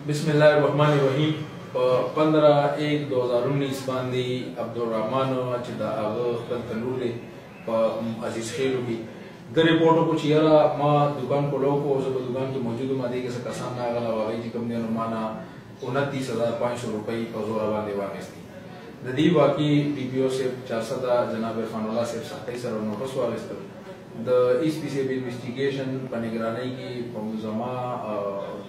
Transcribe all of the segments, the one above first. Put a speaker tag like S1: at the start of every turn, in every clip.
S1: बिस्मिल्लाहिर्रहमानिर्रहीम 15/1/2019 باندې عبدالرحمن چې دا هغه خپل تنور دی په عزیز خیلو کې د ریپورټو کو چې یاره ما دکان کولو کو زه په دکان کې موجود ما دې کې څه کسان راغله هغه چې کوم دی نو معنا 29500 روپۍ په زور باندې واغستې د دې واقعي ډي پی او صاحب 400 جناب عرفان الله صاحب سختۍ سره نوټس واغستل د ایس پی سی انویسټیګیشن په نگرانۍ کې په زما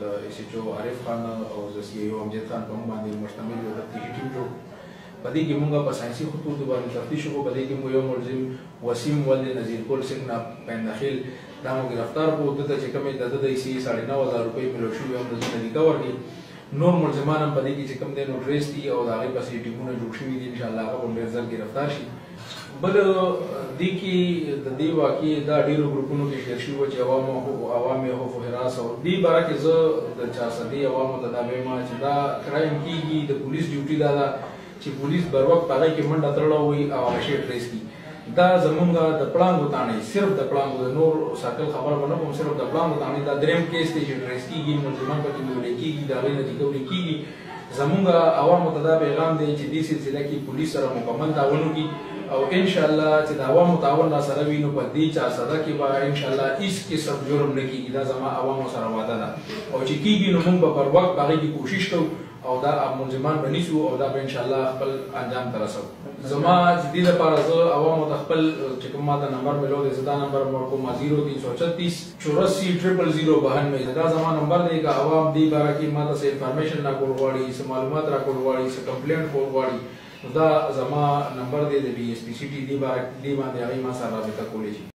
S1: د ایس ایچ او عارف خان او د سی ای او امجد خان په باندې مشتمل یو تفتیشي ټیم جوړ په دې کې موږ په ساينسي خطوط باندې تفتیش وکړو په دې کې موږ یو ملزم وسیم ولد نذیر کول سنگ نه پندخیل دا مو گرفتار کو دته چې کومه د ایسی 9.5 روپۍ ملو شو یو د ریکور دي نور ملزمان هم په دې کې چې کوم د نو ډریس دي او دا غي پسې ټیمونه جوړ شوي دي ان شاء الله هغه ډېر ځل گرفتار شي بل دې کې د دې واقعي دا ډیرو ګروپونو کې شیر شوی چې عوامي خوف او حراس او دې باره کې زه د 400 عوامو ته دا وایم چې دا کرایم کیږي د پولیس ډیوټي دا چې پولیس بر وخت هغه کې منډه ترړه وي او شی ټریس کی دا زمونږ د پلانګو تانه صرف د پلانګو د نور ساکل خبره ونه کوم صرف د پلانګو تانه دا دریم کیس ته چې ټریس کیږي ملزمان پکې نیول کیږي دا غي نتیجه کیږي زمونږ عوامو ته دا پیغام دی چې دې سلسله کې پولیس سره مکمل تعاون وکړي او ان شاء الله چې دا عوامو تعاون را سره وینو په دې 400 کې به ان شاء الله هیڅ قسم جرم نه کیږي دا زما عوامو سره وعده ده او چې کیږي نو موږ به پر وخت هغه کې کوشش کوو او دا ملزمان بنیسو او دا به ان شاء الله خپل انجام ته رسو زما جدي لپاره زه عوامو د خپل چې کوم ما د نمبر ملو د زدا نمبر ورکو 0336 840092 دا زما نمبر دی که عوام دی باره کې ما ته انفارمیشن را کول غواړي څه معلومات را کول غواړي څه کمپلینټ کول غواړي دا زما نمبر دی د بي اس پی سی ټي دی باندې هغه ما سره رابطه کولی شي